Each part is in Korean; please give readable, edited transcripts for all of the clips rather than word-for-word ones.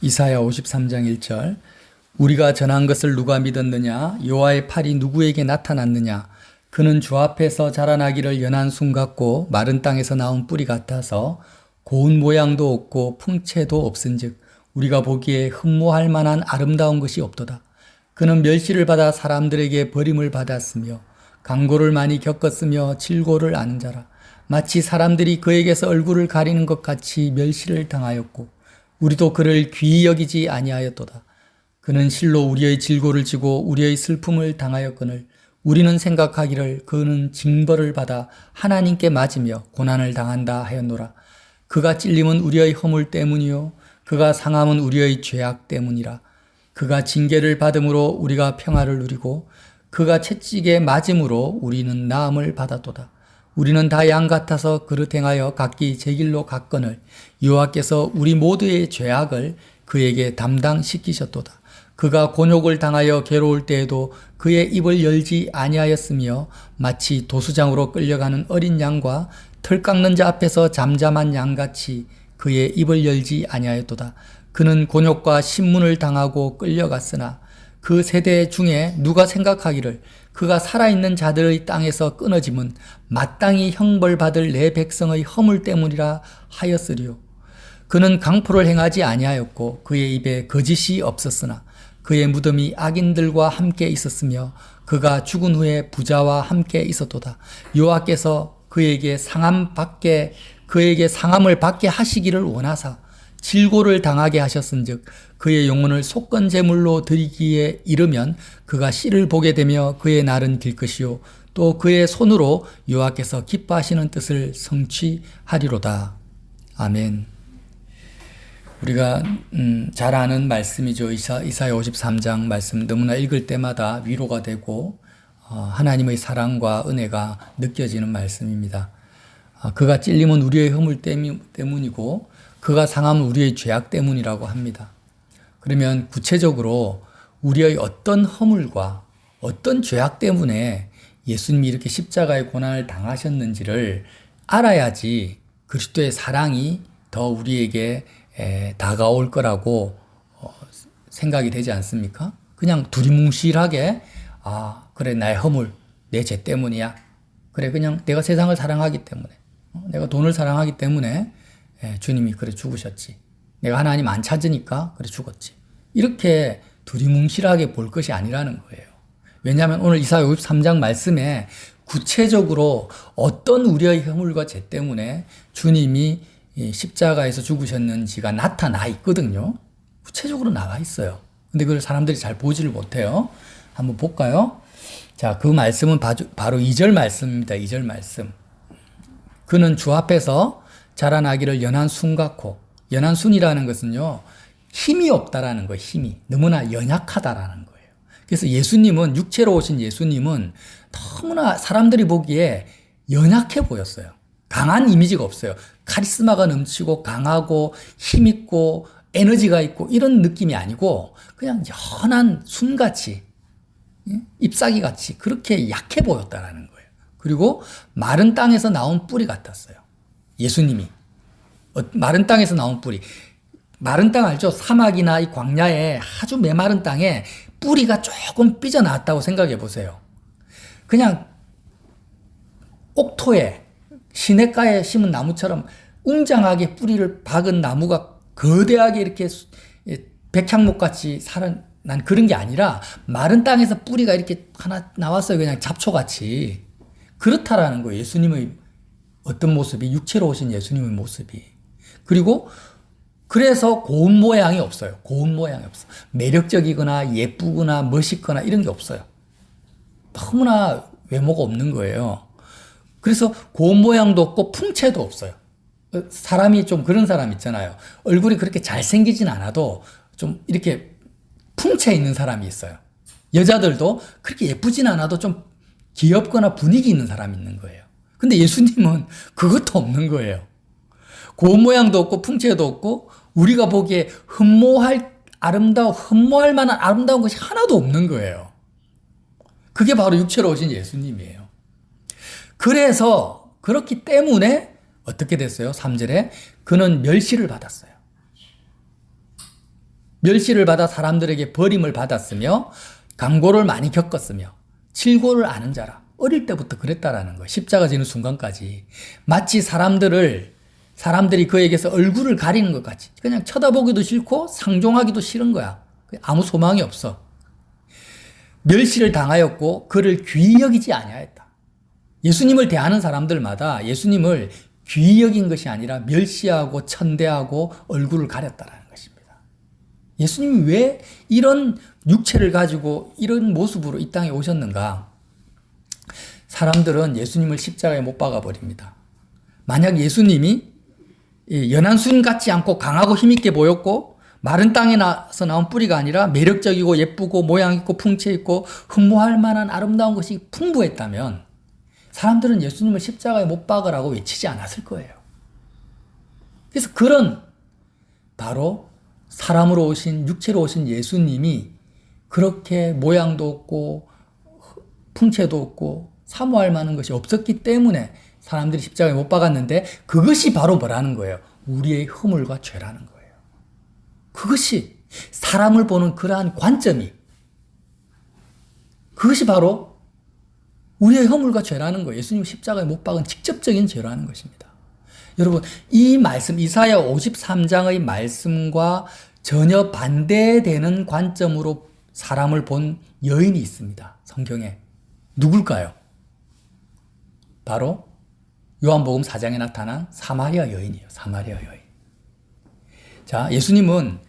이사야 53장 1절 우리가 전한 것을 누가 믿었느냐? 여호와의 팔이 누구에게 나타났느냐? 그는 주 앞에서 자라나기를 연한 순 같고 마른 땅에서 나온 뿌리 같아서 고운 모양도 없고 풍채도 없은즉 우리가 보기에 흠모할 만한 아름다운 것이 없도다. 그는 멸시를 받아 사람들에게 버림을 받았으며 강고를 많이 겪었으며 질고를 아는 자라. 마치 사람들이 그에게서 얼굴을 가리는 것 같이 멸시를 당하였고 우리도 그를 귀히 여기지 아니하였도다. 그는 실로 우리의 질고를 지고 우리의 슬픔을 당하였거늘 우리는 생각하기를 그는 징벌을 받아 하나님께 맞으며 고난을 당한다 하였노라. 그가 찔림은 우리의 허물 때문이요 그가 상함은 우리의 죄악 때문이라. 그가 징계를 받음으로 우리가 평화를 누리고 그가 채찍에 맞음으로 우리는 나음을 받았도다. 우리는 다 양 같아서 그릇 행하여 각기 제 길로 갔거늘 여호와께서 우리 모두의 죄악을 그에게 담당시키셨도다. 그가 곤욕을 당하여 괴로울 때에도 그의 입을 열지 아니하였으며 마치 도수장으로 끌려가는 어린 양과 털 깎는 자 앞에서 잠잠한 양같이 그의 입을 열지 아니하였도다. 그는 곤욕과 신문을 당하고 끌려갔으나 그 세대 중에 누가 생각하기를 그가 살아있는 자들의 땅에서 끊어짐은 마땅히 형벌받을 내 백성의 허물 때문이라 하였으리요. 그는 강포를 행하지 아니하였고 그의 입에 거짓이 없었으나 그의 무덤이 악인들과 함께 있었으며 그가 죽은 후에 부자와 함께 있었도다. 여호와께서 그에게 상함을 받게 하시기를 원하사 질고를 당하게 하셨은즉 그의 영혼을 속건 제물로 드리기에 이르면 그가 씨를 보게 되며 그의 날은 길 것이요 또 그의 손으로 여호와께서 기뻐하시는 뜻을 성취하리로다. 아멘. 우리가 잘 아는 말씀이죠. 이사야 53장 말씀 너무나 읽을 때마다 위로가 되고 하나님의 사랑과 은혜가 느껴지는 말씀입니다. 그가 찔림은 우리의 허물 때문이고 그가 상함은 우리의 죄악 때문이라고 합니다. 그러면 구체적으로 우리의 어떤 허물과 어떤 죄악 때문에 예수님이 이렇게 십자가의 고난을 당하셨는지를 알아야지 그리스도의 사랑이 더 우리에게 다가올 거라고 생각이 되지 않습니까? 그냥 두리뭉실하게 그래 나의 허물, 내 죄 때문이야. 그래 그냥 내가 세상을 사랑하기 때문에 내가 돈을 사랑하기 때문에 주님이 그래 죽으셨지. 내가 하나님 안 찾으니까 그래 죽었지. 이렇게 두리뭉실하게 볼 것이 아니라는 거예요. 왜냐하면 오늘 이사야 53장 말씀에 구체적으로 어떤 우리의 허물과 죄 때문에 주님이 십자가에서 죽으셨는지가 나타나 있거든요. 구체적으로 나와 있어요. 근데 그걸 사람들이 잘 보지를 못해요. 한번 볼까요? 자, 그 말씀은 바로 2절 말씀입니다. 2절 말씀. 그는 주 앞에서 자라나기를 연한 순 같고, 연한 순이라는 것은요, 힘이 없다라는 거예요. 힘이. 너무나 연약하다라는 거예요. 그래서 예수님은, 육체로 오신 예수님은 너무나 사람들이 보기에 연약해 보였어요. 강한 이미지가 없어요. 카리스마가 넘치고 강하고 힘있고 에너지가 있고 이런 느낌이 아니고 그냥 연한 순같이, 잎사귀같이 그렇게 약해 보였다라는 거예요. 그리고 마른 땅에서 나온 뿌리 같았어요. 예수님이. 마른 땅에서 나온 뿌리. 마른 땅 알죠? 사막이나 이 광야에 아주 메마른 땅에 뿌리가 조금 삐져나왔다고 생각해 보세요. 그냥 옥토에 시냇가에 심은 나무처럼 웅장하게 뿌리를 박은 나무가 거대하게 이렇게 백향목같이 살아난 그런 게 아니라 마른 땅에서 뿌리가 이렇게 하나 나왔어요. 그냥 잡초같이. 그렇다라는 거예요. 예수님의 어떤 모습이, 육체로 오신 예수님의 모습이. 그리고 그래서 고운 모양이 없어요. 고운 모양이 없어. 매력적이거나 예쁘거나 멋있거나 이런 게 없어요. 너무나 외모가 없는 거예요. 그래서 고운 모양도 없고 풍채도 없어요. 사람이 좀 그런 사람 있잖아요. 얼굴이 그렇게 잘생기진 않아도 좀 이렇게 풍채 있는 사람이 있어요. 여자들도 그렇게 예쁘진 않아도 좀 귀엽거나 분위기 있는 사람이 있는 거예요. 근데 예수님은 그것도 없는 거예요. 고운 모양도 없고 풍채도 없고 우리가 보기에 흠모할 만한 아름다운 것이 하나도 없는 거예요. 그게 바로 육체로 오신 예수님이에요. 그래서 그렇기 때문에 어떻게 됐어요? 3절에 그는 멸시를 받았어요. 멸시를 받아 사람들에게 버림을 받았으며 강고를 많이 겪었으며 칠고를 아는 자라. 어릴 때부터 그랬다라는 거예요. 십자가 지는 순간까지. 마치 사람들이 그에게서 얼굴을 가리는 것 같이 그냥 쳐다보기도 싫고 상종하기도 싫은 거야. 아무 소망이 없어. 멸시를 당하였고 그를 귀히 여기지 아니하였다. 예수님을 대하는 사람들마다 예수님을 귀히 여긴 것이 아니라 멸시하고 천대하고 얼굴을 가렸다라는 것입니다. 예수님이 왜 이런 육체를 가지고 이런 모습으로 이 땅에 오셨는가? 사람들은 예수님을 십자가에 못 박아 버립니다. 만약 예수님이 연한순 같지 않고 강하고 힘있게 보였고 마른 땅에서 나온 뿌리가 아니라 매력적이고 예쁘고 모양 있고 풍채 있고 흠모할 만한 아름다운 것이 풍부했다면 사람들은 예수님을 십자가에 못 박으라고 외치지 않았을 거예요. 그래서 그런 바로 사람으로 오신 육체로 오신 예수님이 그렇게 모양도 없고 풍채도 없고 사모할 만한 것이 없었기 때문에 사람들이 십자가에 못 박았는데 그것이 바로 뭐라는 거예요? 우리의 허물과 죄라는 거예요. 그것이 사람을 보는 그러한 관점이 그것이 바로 우리의 허물과 죄라는 거예요. 예수님 십자가에 못 박은 직접적인 죄라는 것입니다. 여러분 이 말씀 이사야 53장의 말씀과 전혀 반대되는 관점으로 사람을 본 여인이 있습니다. 성경에. 누굴까요? 바로 요한복음 4장에 나타난 사마리아 여인이에요. 사마리아 여인. 자, 예수님은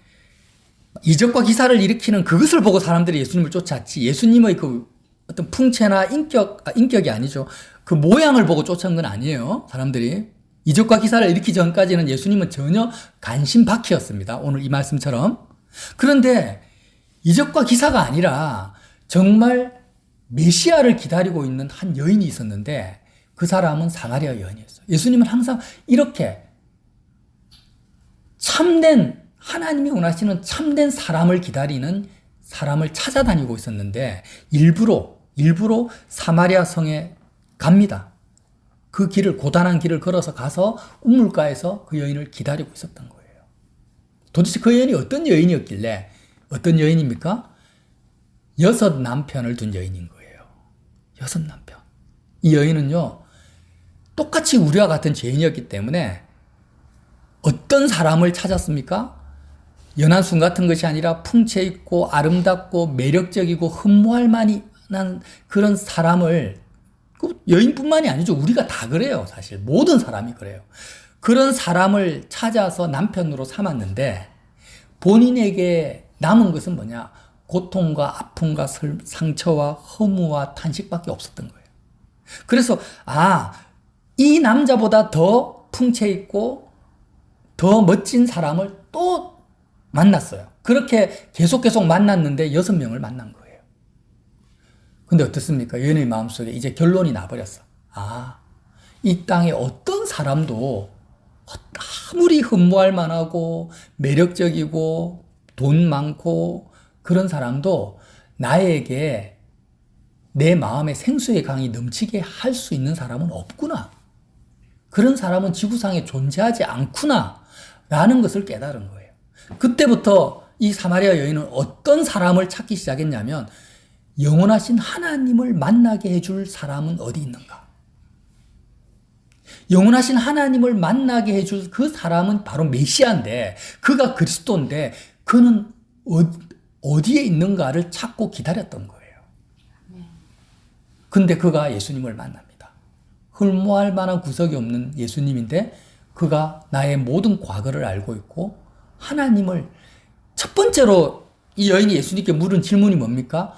이적과 기사를 일으키는 그것을 보고 사람들이 예수님을 쫓았지 예수님의 그 어떤 풍채나 인격이 아니죠. 그 모양을 보고 쫓은 건 아니에요. 사람들이. 이적과 기사를 일으키기 전까지는 예수님은 전혀 관심 밖이었습니다. 오늘 이 말씀처럼. 그런데 이적과 기사가 아니라 정말 메시아를 기다리고 있는 한 여인이 있었는데 그 사람은 사마리아 여인이었어요. 예수님은 항상 이렇게 참된 하나님이 원하시는 참된 사람을 기다리는 사람을 찾아다니고 있었는데 일부러 사마리아 성에 갑니다. 그 길을 고단한 길을 걸어서 가서 우물가에서 그 여인을 기다리고 있었던 거예요. 도대체 그 여인이 어떤 여인이었길래 어떤 여인입니까? 6 남편을 둔 여인인 거예요. 6 남편. 이 여인은요. 똑같이 우리와 같은 죄인이었기 때문에 어떤 사람을 찾았습니까? 연한순 같은 것이 아니라 풍채 있고 아름답고 매력적이고 흠모할 만한 그런 사람을 여인뿐만이 아니죠. 우리가 다 그래요. 사실 모든 사람이 그래요. 그런 사람을 찾아서 남편으로 삼았는데 본인에게 남은 것은 뭐냐? 고통과 아픔과 상처와 허무와 탄식밖에 없었던 거예요. 그래서 이 남자보다 더 풍채 있고 더 멋진 사람을 또 만났어요. 그렇게 계속 만났는데 6명을 만난 거예요. 근데 어떻습니까? 여인의 마음속에 이제 결론이 나버렸어. 이 땅에 어떤 사람도 아무리 흠모할 만하고 매력적이고 돈 많고 그런 사람도 나에게 내 마음에 생수의 강이 넘치게 할 수 있는 사람은 없구나. 그런 사람은 지구상에 존재하지 않구나. 라는 것을 깨달은 거예요. 그때부터 이 사마리아 여인은 어떤 사람을 찾기 시작했냐면 영원하신 하나님을 만나게 해줄 사람은 어디 있는가? 영원하신 하나님을 만나게 해줄 그 사람은 바로 메시아인데 그가 그리스도인데 그는 어디에 있는가를 찾고 기다렸던 거예요. 근데 그가 예수님을 만납니다. 흠모할 만한 구석이 없는 예수님인데 그가 나의 모든 과거를 알고 있고 하나님을 첫 번째로 이 여인이 예수님께 물은 질문이 뭡니까?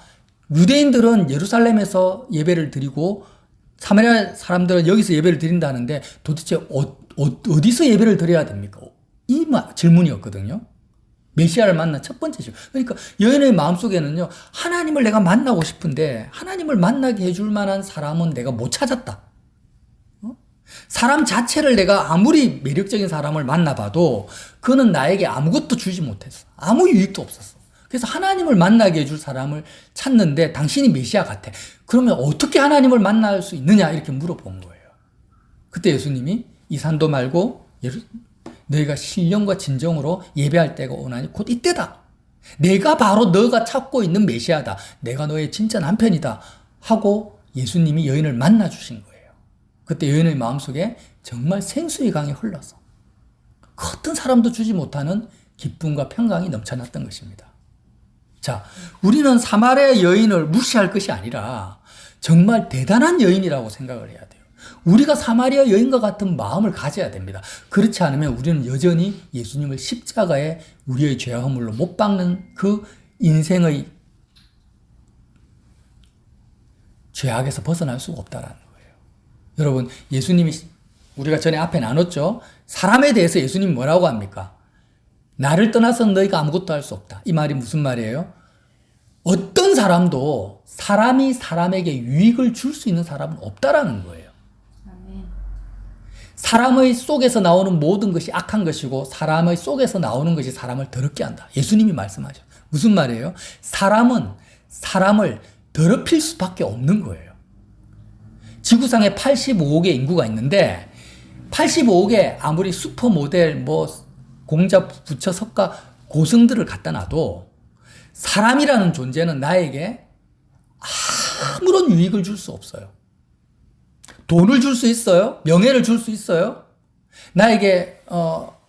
유대인들은 예루살렘에서 예배를 드리고 사마리아 사람들은 여기서 예배를 드린다는데 도대체 어디서 예배를 드려야 됩니까? 이 질문이었거든요. 메시아를 만난 첫 번째 질문. 그러니까 여인의 마음속에는요. 하나님을 내가 만나고 싶은데 하나님을 만나게 해줄 만한 사람은 내가 못 찾았다. 사람 자체를 내가 아무리 매력적인 사람을 만나봐도 그는 나에게 아무것도 주지 못했어. 아무 유익도 없었어. 그래서 하나님을 만나게 해줄 사람을 찾는데 당신이 메시아 같아. 그러면 어떻게 하나님을 만날 수 있느냐 이렇게 물어본 거예요. 그때 예수님이 이 산도 말고 너희가 신령과 진정으로 예배할 때가 오나니 곧 이때다. 내가 바로 너가 찾고 있는 메시아다. 내가 너의 진짜 남편이다. 하고 예수님이 여인을 만나 주신 거예요. 그때 여인의 마음속에 정말 생수의 강이 흘러서 그 어떤 사람도 주지 못하는 기쁨과 평강이 넘쳐났던 것입니다. 자, 우리는 사마리아 여인을 무시할 것이 아니라 정말 대단한 여인이라고 생각을 해야 돼요. 우리가 사마리아 여인과 같은 마음을 가져야 됩니다. 그렇지 않으면 우리는 여전히 예수님을 십자가에 우리의 죄와 허물로 못 박는 그 인생의 죄악에서 벗어날 수가 없다라는 거예요. 여러분, 예수님이 우리가 전에 앞에 나눴죠? 사람에 대해서 예수님이 뭐라고 합니까? 나를 떠나서는 너희가 아무것도 할 수 없다. 이 말이 무슨 말이에요? 어떤 사람도 사람이 사람에게 유익을 줄 수 있는 사람은 없다라는 거예요. 사람의 속에서 나오는 모든 것이 악한 것이고 사람의 속에서 나오는 것이 사람을 더럽게 한다. 예수님이 말씀하죠. 무슨 말이에요? 사람은 사람을 더럽힐 수밖에 없는 거예요. 지구상에 85억의 인구가 있는데 85억의 아무리 슈퍼모델, 공자, 부처, 석가, 고승들을 갖다 놔도 사람이라는 존재는 나에게 아무런 유익을 줄 수 없어요. 돈을 줄 수 있어요? 명예를 줄 수 있어요? 나에게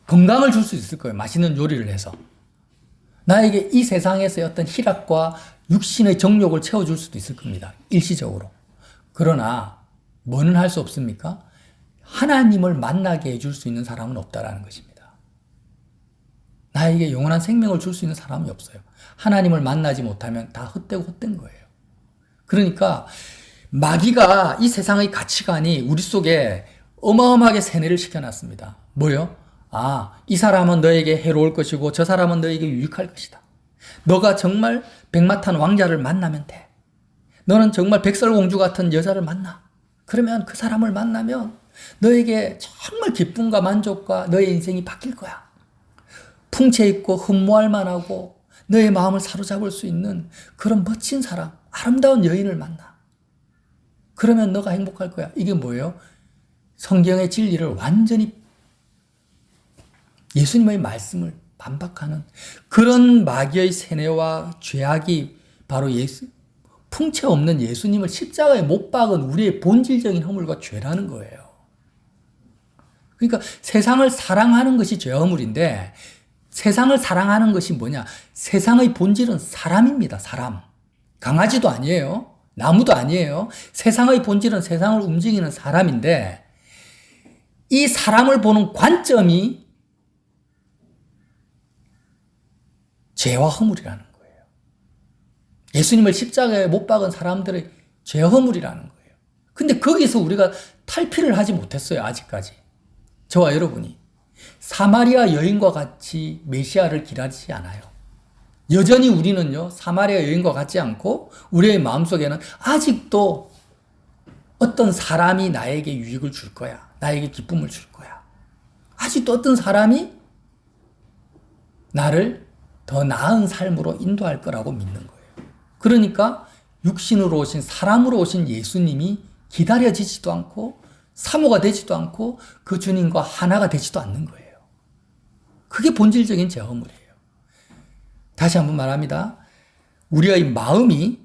건강을 줄 수 있을 거예요. 맛있는 요리를 해서. 나에게 이 세상에서의 어떤 희락과 육신의 정욕을 채워줄 수도 있을 겁니다. 일시적으로. 그러나 뭐는 할 수 없습니까? 하나님을 만나게 해줄 수 있는 사람은 없다라는 것입니다. 나에게 영원한 생명을 줄 수 있는 사람이 없어요. 하나님을 만나지 못하면 다 헛되고 헛된 거예요. 그러니까 마귀가 이 세상의 가치관이 우리 속에 어마어마하게 세뇌를 시켜놨습니다. 뭐요? 이 사람은 너에게 해로울 것이고 저 사람은 너에게 유익할 것이다. 너가 정말 백마탄 왕자를 만나면 돼. 너는 정말 백설공주 같은 여자를 만나. 그러면 그 사람을 만나면 너에게 정말 기쁨과 만족과 너의 인생이 바뀔 거야. 풍채 있고 흠모할 만하고 너의 마음을 사로잡을 수 있는 그런 멋진 사람, 아름다운 여인을 만나. 그러면 너가 행복할 거야. 이게 뭐예요? 성경의 진리를 완전히 예수님의 말씀을 반박하는 그런 마귀의 세뇌와 죄악이 바로 풍채 없는 예수님을 십자가에 못 박은 우리의 본질적인 허물과 죄라는 거예요. 그러니까 세상을 사랑하는 것이 죄 허물인데 세상을 사랑하는 것이 뭐냐? 세상의 본질은 사람입니다. 사람. 강아지도 아니에요. 나무도 아니에요. 세상의 본질은 세상을 움직이는 사람인데 이 사람을 보는 관점이 죄와 허물이라는 거예요. 예수님을 십자가에 못 박은 사람들의 죄 허물이라는 거예요. 근데 거기서 우리가 탈피를 하지 못했어요. 아직까지. 저와 여러분이 사마리아 여인과 같이 메시아를 기다리지 않아요. 여전히 우리는요, 사마리아 여인과 같지 않고 우리의 마음속에는 아직도 어떤 사람이 나에게 유익을 줄 거야. 나에게 기쁨을 줄 거야. 아직도 어떤 사람이 나를 더 나은 삶으로 인도할 거라고 믿는 거예요. 그러니까 육신으로 오신, 사람으로 오신 예수님이 기다려지지도 않고 사모가 되지도 않고 그 주님과 하나가 되지도 않는 거예요. 그게 본질적인 죄 허물이에요. 다시 한번 말합니다. 우리의 마음이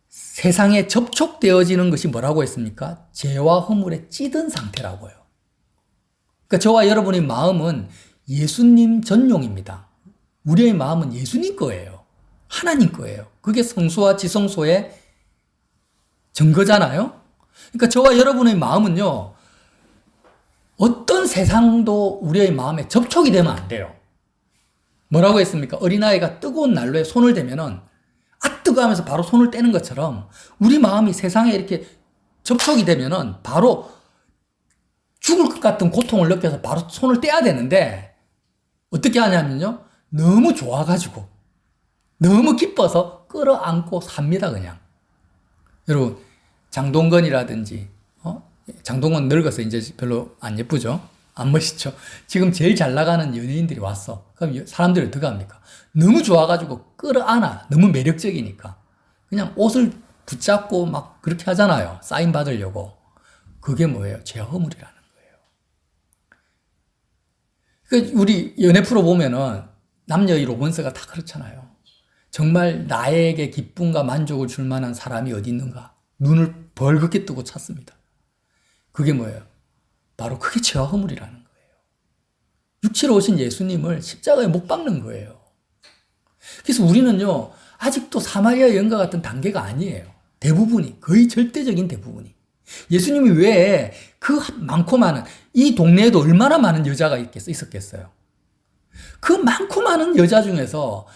세상에 접촉되어지는 것이 뭐라고 했습니까? 죄와 허물에 찌든 상태라고요. 그러니까 저와 여러분의 마음은 예수님 전용입니다. 우리의 마음은 예수님 거예요. 하나님 거예요. 그게 성소와 지성소의 증거잖아요. 그러니까 저와 여러분의 마음은요, 어떤 세상도 우리의 마음에 접촉이 되면 안 돼요. 뭐라고 했습니까? 어린아이가 뜨거운 난로에 손을 대면은 뜨거 하면서 바로 손을 떼는 것처럼 우리 마음이 세상에 이렇게 접촉이 되면은 바로 죽을 것 같은 고통을 느껴서 바로 손을 떼야 되는데 어떻게 하냐면요, 너무 좋아가지고 너무 기뻐서 끌어안고 삽니다. 그냥. 여러분, 장동건이라든지 장동건 늙어서 이제 별로 안 예쁘죠? 안 멋있죠? 지금 제일 잘 나가는 연예인들이 왔어. 그럼 사람들이 어떻게 합니까? 너무 좋아가지고 끌어안아. 너무 매력적이니까. 그냥 옷을 붙잡고 막 그렇게 하잖아요. 사인 받으려고. 그게 뭐예요? 죄 허물이라는 거예요. 그 우리 연애 프로 보면은 남녀의 로먼스가 다 그렇잖아요. 정말 나에게 기쁨과 만족을 줄 만한 사람이 어디 있는가? 눈을 벌겋게 뜨고 찾습니다. 그게 뭐예요? 바로 그게 죄와 허물이라는 거예요. 육체로 오신 예수님을 십자가에 못 박는 거예요. 그래서 우리는요, 아직도 사마리아 여인과 같은 단계가 아니에요. 대부분이, 거의 절대적인 대부분이. 예수님이 왜 그 많고 많은, 이 동네에도 얼마나 많은 여자가 있었겠어요. 그 많고 많은 여자 중에서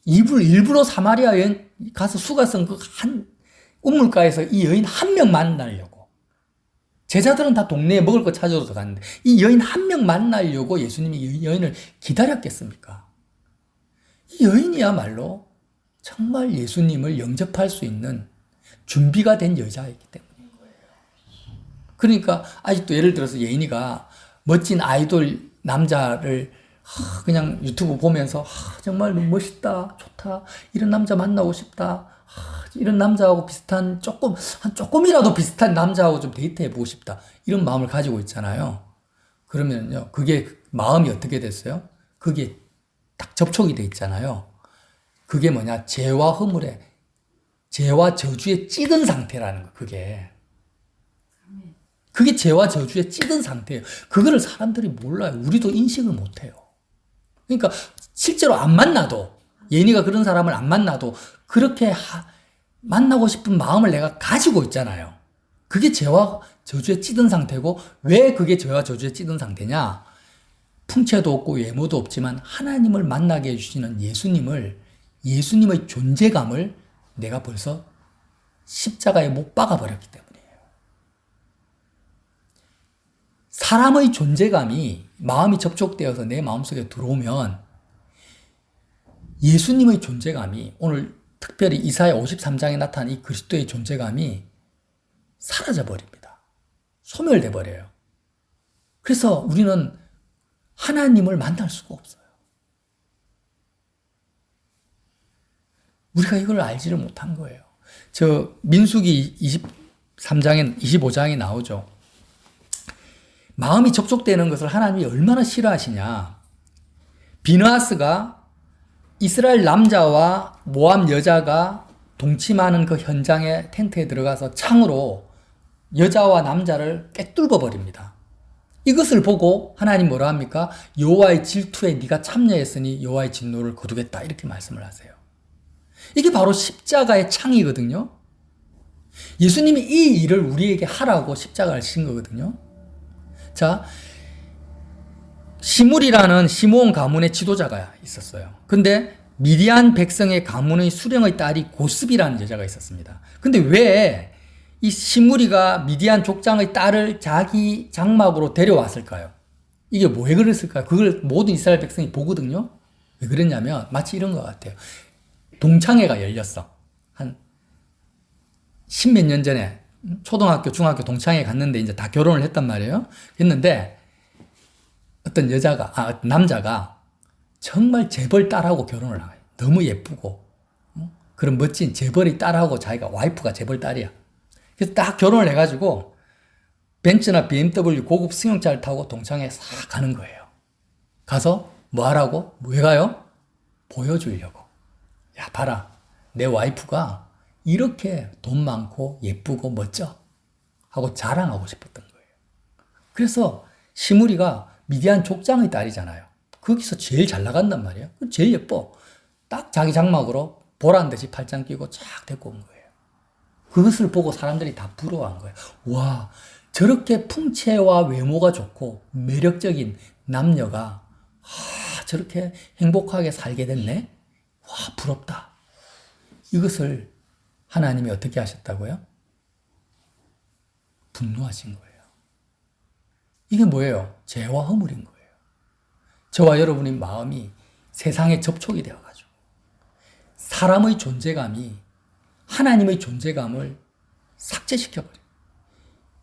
일부러 사마리아 여인 가서 수가 쓴 그 한 우물가에서 이 여인 한 명 만나려고. 제자들은 다 동네에 먹을 거 찾으러 갔는데 이 여인 한 명 만나려고 예수님이 이 여인을 기다렸겠습니까? 이 여인이야말로 정말 예수님을 영접할 수 있는 준비가 된 여자이기 때문인 거예요. 그러니까 아직도 예를 들어서 예인이가 멋진 아이돌 남자를 그냥 유튜브 보면서 정말 멋있다, 좋다, 이런 남자 만나고 싶다, 이런 남자하고 비슷한 조금이라도 비슷한 남자하고 좀 데이트해보고 싶다, 이런 마음을 가지고 있잖아요. 그러면요, 그게 마음이 어떻게 됐어요? 그게 딱 접촉이 돼 있잖아요. 그게 뭐냐? 죄와 허물에, 죄와 저주에 찌든 상태라는 거, 그게. 그게 죄와 저주에 찌든 상태예요. 그거를 사람들이 몰라요. 우리도 인식을 못 해요. 그러니까 실제로 안 만나도, 예인이가 그런 사람을 안 만나도 그렇게 만나고 싶은 마음을 내가 가지고 있잖아요. 그게 죄와 저주에 찌든 상태고, 왜 그게 죄와 저주에 찌든 상태냐? 풍채도 없고 외모도 없지만 하나님을 만나게 해주시는 예수님의 존재감을 내가 벌써 십자가에 못 박아버렸기 때문이에요. 사람의 존재감이 마음이 접촉되어서 내 마음속에 들어오면 예수님의 존재감이, 오늘 특별히 이사야 53장에 나타난 이 그리스도의 존재감이 사라져버립니다. 소멸돼버려요. 그래서 우리는 하나님을 만날 수가 없어요. 우리가 이걸 알지를 못한 거예요. 민수기 25장에 나오죠. 마음이 접촉되는 것을 하나님이 얼마나 싫어하시냐. 비느하스가 이스라엘 남자와 모압 여자가 동침하는 그 현장에 텐트에 들어가서 창으로 여자와 남자를 꿰뚫어 버립니다. 이것을 보고 하나님 뭐라 합니까? 여호와의 질투에 네가 참여했으니 여호와의 진노를 거두겠다, 이렇게 말씀을 하세요. 이게 바로 십자가의 창이거든요. 예수님이 이 일을 우리에게 하라고 십자가를 친 거거든요. 자, 시므리라는 시므온 가문의 지도자가 있었어요. 근데 미디안 백성의 가문의 수령의 딸이 고스비라는 여자가 있었습니다. 근데 왜 이 시므리가 미디안 족장의 딸을 자기 장막으로 데려왔을까요? 이게 왜 그랬을까요? 그걸 모든 이스라엘 백성이 보거든요. 왜 그랬냐면 마치 이런 것 같아요. 동창회가 열렸어. 한 십몇 년 전에 초등학교, 중학교 동창회 갔는데 이제 다 결혼을 했단 말이에요. 했는데 어떤 남자가 정말 재벌 딸하고 결혼을 해요. 너무 예쁘고 그런 멋진 재벌의 딸하고 자기가 와이프가 재벌 딸이야. 그래서 딱 결혼을 해가지고 벤츠나 BMW 고급 승용차를 타고 동창회에 싹 가는 거예요. 가서 뭐 하라고? 왜 가요? 보여주려고. 야, 봐라. 내 와이프가 이렇게 돈 많고 예쁘고 멋져 하고 자랑하고 싶었던 거예요. 그래서 시므리가 미디안 족장의 딸이잖아요. 거기서 제일 잘 나간단 말이에요. 제일 예뻐. 딱 자기 장막으로 보란 듯이 팔짱 끼고 쫙 데리고 온 거예요. 그것을 보고 사람들이 다 부러워한 거예요. 와, 저렇게 풍채와 외모가 좋고 매력적인 남녀가 저렇게 행복하게 살게 됐네? 와, 부럽다. 이것을 하나님이 어떻게 하셨다고요? 분노하신 거예요. 이게 뭐예요? 죄와 허물인 거예요. 저와 여러분의 마음이 세상에 접촉이 되어가지고 사람의 존재감이 하나님의 존재감을 삭제시켜버려요.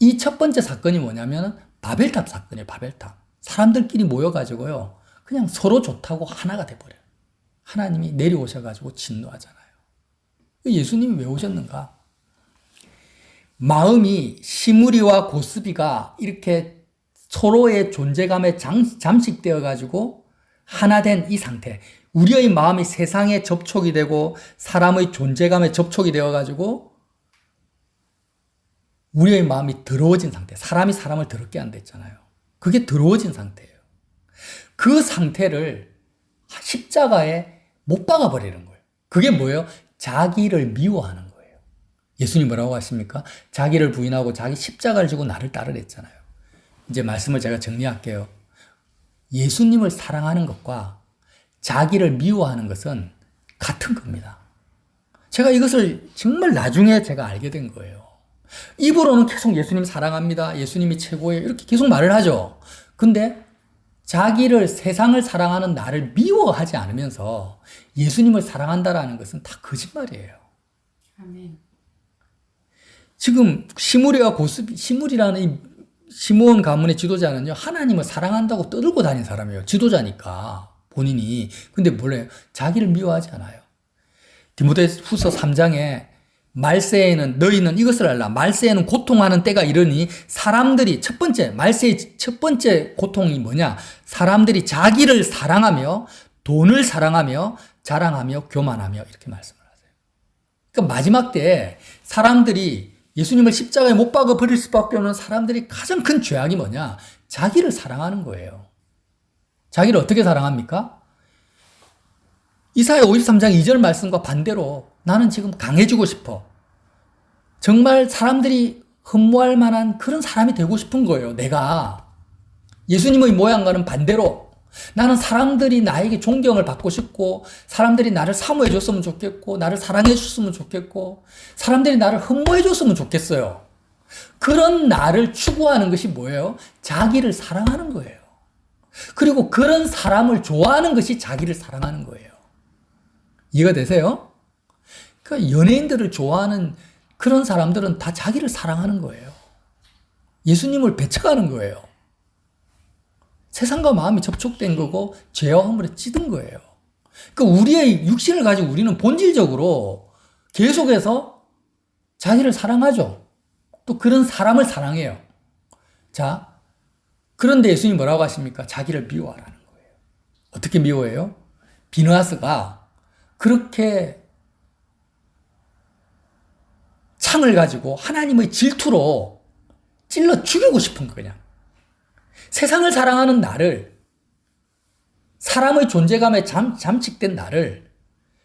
이 첫 번째 사건이 뭐냐면 바벨탑 사건이에요. 바벨탑. 사람들끼리 모여가지고요, 그냥 서로 좋다고 하나가 돼버려요. 하나님이 내려오셔가지고 진노하잖아요. 예수님이 왜 오셨는가? 마음이 시므리와 고스비가 이렇게 서로의 존재감에 잠식되어가지고 하나된 이 상태. 우리의 마음이 세상에 접촉이 되고 사람의 존재감에 접촉이 되어가지고 우리의 마음이 더러워진 상태. 사람이 사람을 더럽게 한다 했잖아요. 그게 더러워진 상태예요. 그 상태를 십자가에 못 박아버리는 거예요. 그게 뭐예요? 자기를 미워하는 거예요. 예수님 뭐라고 하십니까? 자기를 부인하고 자기 십자가를 지고 나를 따르랬잖아요. 이제 말씀을 제가 정리할게요. 예수님을 사랑하는 것과 자기를 미워하는 것은 같은 겁니다. 제가 이것을 정말 나중에 제가 알게 된 거예요. 입으로는 계속 예수님 사랑합니다. 예수님이 최고예요. 이렇게 계속 말을 하죠. 근데 자기를, 세상을 사랑하는 나를 미워하지 않으면서 예수님을 사랑한다라는 것은 다 거짓말이에요. 아멘. 지금 시므리와 고스비, 시므리라는 이 시므온 가문의 지도자는요, 하나님을 사랑한다고 떠들고 다닌 사람이에요. 지도자니까, 본인이. 근데 몰라요. 자기를 미워하지 않아요. 디모데후서 3장에 말세에는, 너희는 이것을 알라. 말세에는 고통하는 때가 이르니 사람들이, 말세의 첫 번째 고통이 뭐냐? 사람들이 자기를 사랑하며 돈을 사랑하며 자랑하며 교만하며 이렇게 말씀을 하세요. 그러니까 마지막 때에 사람들이 예수님을 십자가에 못 박아 버릴 수밖에 없는 사람들이 가장 큰 죄악이 뭐냐? 자기를 사랑하는 거예요. 자기를 어떻게 사랑합니까? 이사야 53장 2절 말씀과 반대로 나는 지금 강해지고 싶어. 정말 사람들이 흠모할 만한 그런 사람이 되고 싶은 거예요. 내가. 예수님의 모양과는 반대로 나는 사람들이 나에게 존경을 받고 싶고 사람들이 나를 사모해 줬으면 좋겠고 나를 사랑해 줬으면 좋겠고 사람들이 나를 흠모해 줬으면 좋겠어요. 그런 나를 추구하는 것이 뭐예요? 자기를 사랑하는 거예요. 그리고 그런 사람을 좋아하는 것이 자기를 사랑하는 거예요. 이해가 되세요? 그러니까 연예인들을 좋아하는 그런 사람들은 다 자기를 사랑하는 거예요. 예수님을 배척하는 거예요. 세상과 마음이 접촉된 거고 죄와 허물에 찌든 거예요. 그러니까 우리의 육신을 가지고 우리는 본질적으로 계속해서 자기를 사랑하죠. 또 그런 사람을 사랑해요. 자, 그런데 예수님이 뭐라고 하십니까? 자기를 미워하라는 거예요. 어떻게 미워해요? 비느하스가 그렇게 창을 가지고 하나님의 질투로 찔러 죽이고 싶은 거냐. 세상을 사랑하는 나를, 사람의 존재감에 잠식된 나를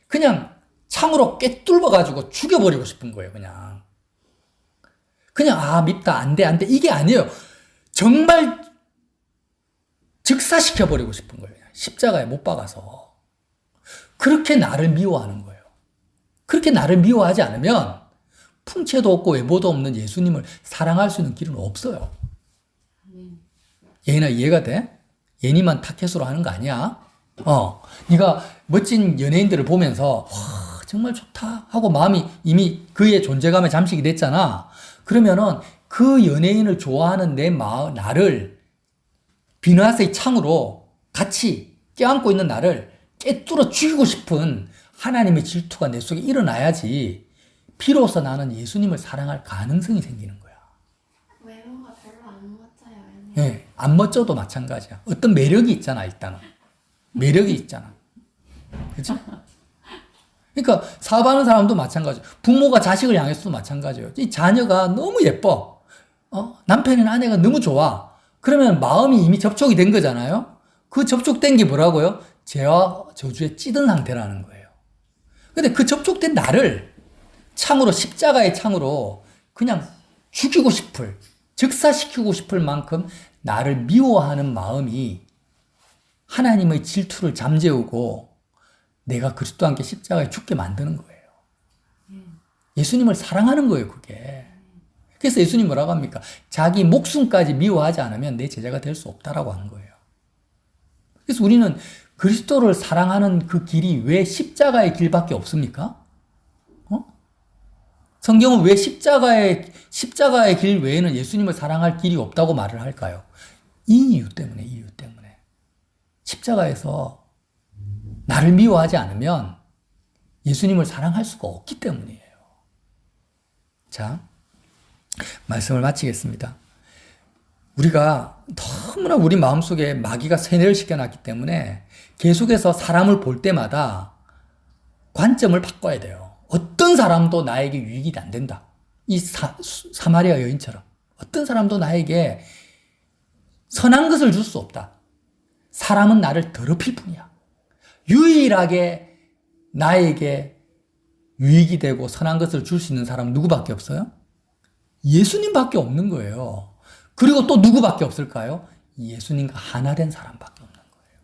그냥 창으로 꿰뚫어가지고 죽여버리고 싶은 거예요, 그냥. 밉다, 안 돼. 이게 아니에요. 정말 즉사시켜버리고 싶은 거예요. 십자가에 못 박아서. 그렇게 나를 미워하는 거예요. 그렇게 나를 미워하지 않으면 풍채도 없고 외모도 없는 예수님을 사랑할 수 있는 길은 없어요. 예인아, 이해가 돼? 예니만 타켓으로 하는 거 아니야? 네가 멋진 연예인들을 보면서 와, 정말 좋다 하고 마음이 이미 그의 존재감에 잠식이 됐잖아. 그러면은 그 연예인을 좋아하는 나를 비느하스의 창으로 같이 껴안고 있는 나를 꿰뚫어 죽이고 싶은 하나님의 질투가 내 속에 일어나야지 비로소 나는 예수님을 사랑할 가능성이 생기는 거야. 외모가 별로 안 멋져요. 네, 안 멋져도 마찬가지야. 어떤 매력이 있잖아, 일단은. 매력이 있잖아. 그치? 그러니까 사업하는 사람도 마찬가지야. 부모가 자식을 향해서도 마찬가지예요. 이 자녀가 너무 예뻐. 남편이나 아내가 너무 좋아. 그러면 마음이 이미 접촉이 된 거잖아요. 그 접촉된 게 뭐라고요? 죄와 저주에 찌든 상태라는 거예요. 근데 그 접촉된 나를 창으로, 십자가의 창으로 그냥 죽이고 싶을, 즉사시키고 싶을 만큼 나를 미워하는 마음이 하나님의 질투를 잠재우고 내가 그리스도와 함께 십자가에 죽게 만드는 거예요. 예수님을 사랑하는 거예요, 그게. 그래서 예수님 뭐라고 합니까? 자기 목숨까지 미워하지 않으면 내 제자가 될 수 없다라고 하는 거예요. 그래서 우리는 그리스도를 사랑하는 그 길이 왜 십자가의 길밖에 없습니까? 성경은 왜 십자가의 길 외에는 예수님을 사랑할 길이 없다고 말을 할까요? 이 이유 때문에. 십자가에서 나를 미워하지 않으면 예수님을 사랑할 수가 없기 때문이에요. 자, 말씀을 마치겠습니다. 우리가 너무나 우리 마음속에 마귀가 세뇌를 시켜놨기 때문에 계속해서 사람을 볼 때마다 관점을 바꿔야 돼요. 어떤 사람도 나에게 유익이 안 된다. 이 사마리아 여인처럼 어떤 사람도 나에게 선한 것을 줄 수 없다. 사람은 나를 더럽힐 뿐이야. 유일하게 나에게 유익이 되고 선한 것을 줄 수 있는 사람은 누구밖에 없어요? 예수님밖에 없는 거예요. 그리고 또 누구밖에 없을까요? 예수님과 하나 된 사람밖에 없는 거예요.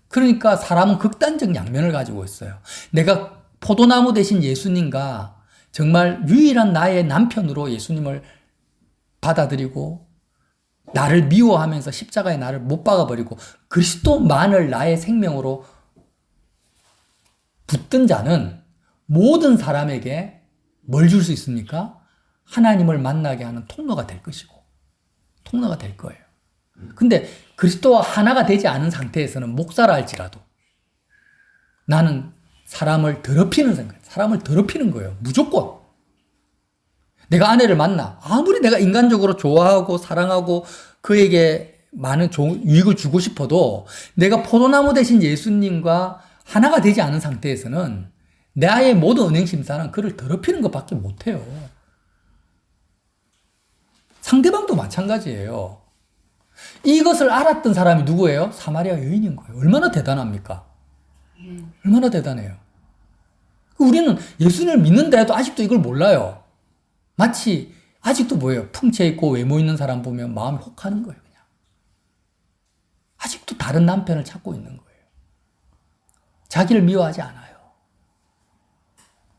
그러니까 사람은 극단적 양면을 가지고 있어요. 내가 포도나무 대신 예수님과 정말 유일한 나의 남편으로 예수님을 받아들이고 나를 미워하면서 십자가에 나를 못 박아버리고 그리스도만을 나의 생명으로 붙든 자는 모든 사람에게 뭘 줄 수 있습니까? 하나님을 만나게 하는 통로가 될 것이고 통로가 될 거예요. 근데 그리스도와 하나가 되지 않은 상태에서는 목사라 할지라도 나는 사람을 더럽히는 거예요. 무조건. 내가 아내를 만나. 아무리 내가 인간적으로 좋아하고 사랑하고 그에게 많은 유익을 주고 싶어도 내가 포도나무 대신 예수님과 하나가 되지 않은 상태에서는 나의 모든 은행심사는 그를 더럽히는 것밖에 못해요. 상대방도 마찬가지예요. 이것을 알았던 사람이 누구예요? 사마리아 여인인 거예요. 얼마나 대단합니까? 얼마나 대단해요. 우리는 예수님을 믿는데도 아직도 이걸 몰라요. 마치 아직도 뭐예요? 풍채 있고 외모 있는 사람 보면 마음이 혹하는 거예요. 그냥. 아직도 다른 남편을 찾고 있는 거예요. 자기를 미워하지 않아요.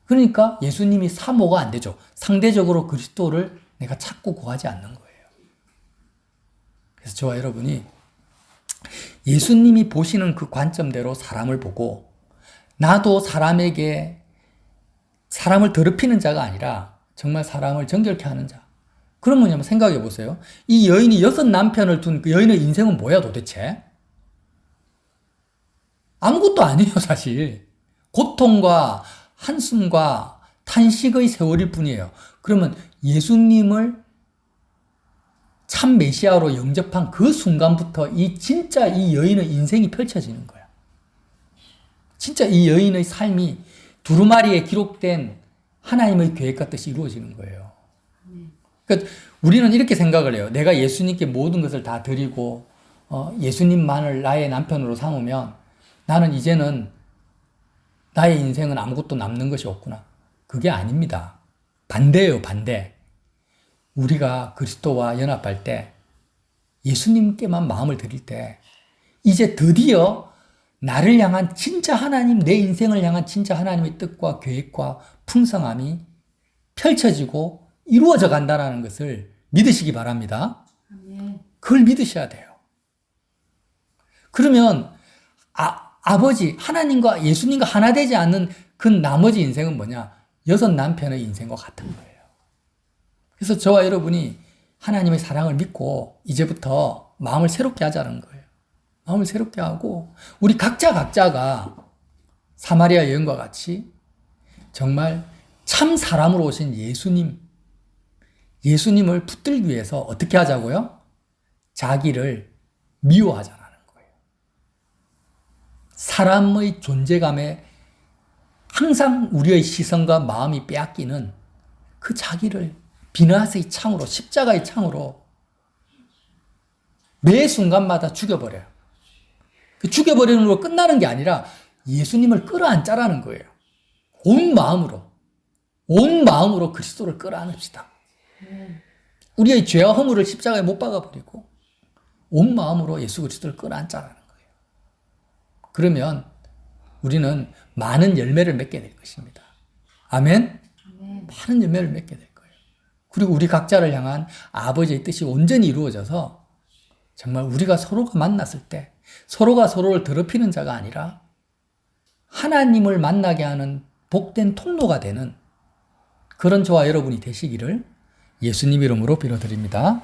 그러니까 예수님이 사모가 안 되죠. 상대적으로 그리스도를 내가 찾고 구하지 않는 거예요. 그래서 저와 여러분이 예수님이 보시는 그 관점대로 사람을 보고 나도 사람에게 사람을 더럽히는 자가 아니라 정말 사람을 정결케 하는 자. 그런 뭐냐면 생각해 보세요. 이 여인이 6 남편을 둔 그 여인의 인생은 뭐야 도대체? 아무것도 아니에요 사실. 고통과 한숨과 탄식의 세월일 뿐이에요. 그러면 예수님을 참 메시아로 영접한 그 순간부터 진짜 이 여인의 인생이 펼쳐지는 거야. 진짜 이 여인의 삶이 두루마리에 기록된 하나님의 계획과 뜻이 이루어지는 거예요. 그러니까 우리는 이렇게 생각을 해요. 내가 예수님께 모든 것을 다 드리고 예수님만을 나의 남편으로 삼으면 나는 이제는 나의 인생은 아무것도 남는 것이 없구나. 그게 아닙니다. 반대예요, 반대. 우리가 그리스도와 연합할 때 예수님께만 마음을 드릴 때 이제 드디어 나를 향한 진짜 하나님, 내 인생을 향한 진짜 하나님의 뜻과 계획과 풍성함이 펼쳐지고 이루어져 간다는 것을 믿으시기 바랍니다. 그걸 믿으셔야 돼요. 그러면 아버지, 하나님과 예수님과 하나 되지 않는 그 나머지 인생은 뭐냐? 6 남편의 인생과 같은 거예요. 그래서 저와 여러분이 하나님의 사랑을 믿고 이제부터 마음을 새롭게 하자는 거예요. 마음을 새롭게 하고 우리 각자가 사마리아 여인과 같이 정말 참 사람으로 오신 예수님을 붙들기 위해서 어떻게 하자고요? 자기를 미워하자는 거예요. 사람의 존재감에 항상 우리의 시선과 마음이 빼앗기는 그 자기를 비나스의 창으로, 십자가의 창으로 매 순간마다 죽여버려요. 그 죽여버리는 걸로 끝나는 게 아니라 예수님을 끌어안자라는 거예요. 온 마음으로 그리스도를 끌어안읍시다. 우리의 죄와 허물을 십자가에 못 박아버리고 온 마음으로 예수 그리스도를 끌어안자라는 거예요. 그러면 우리는 많은 열매를 맺게 될 것입니다. 아멘? 많은 열매를 맺게 될 거예요. 그리고 우리 각자를 향한 아버지의 뜻이 온전히 이루어져서 정말 우리가 서로가 만났을 때 서로가 서로를 더럽히는 자가 아니라 하나님을 만나게 하는 복된 통로가 되는 그런 저와 여러분이 되시기를 예수님 이름으로 빌어드립니다.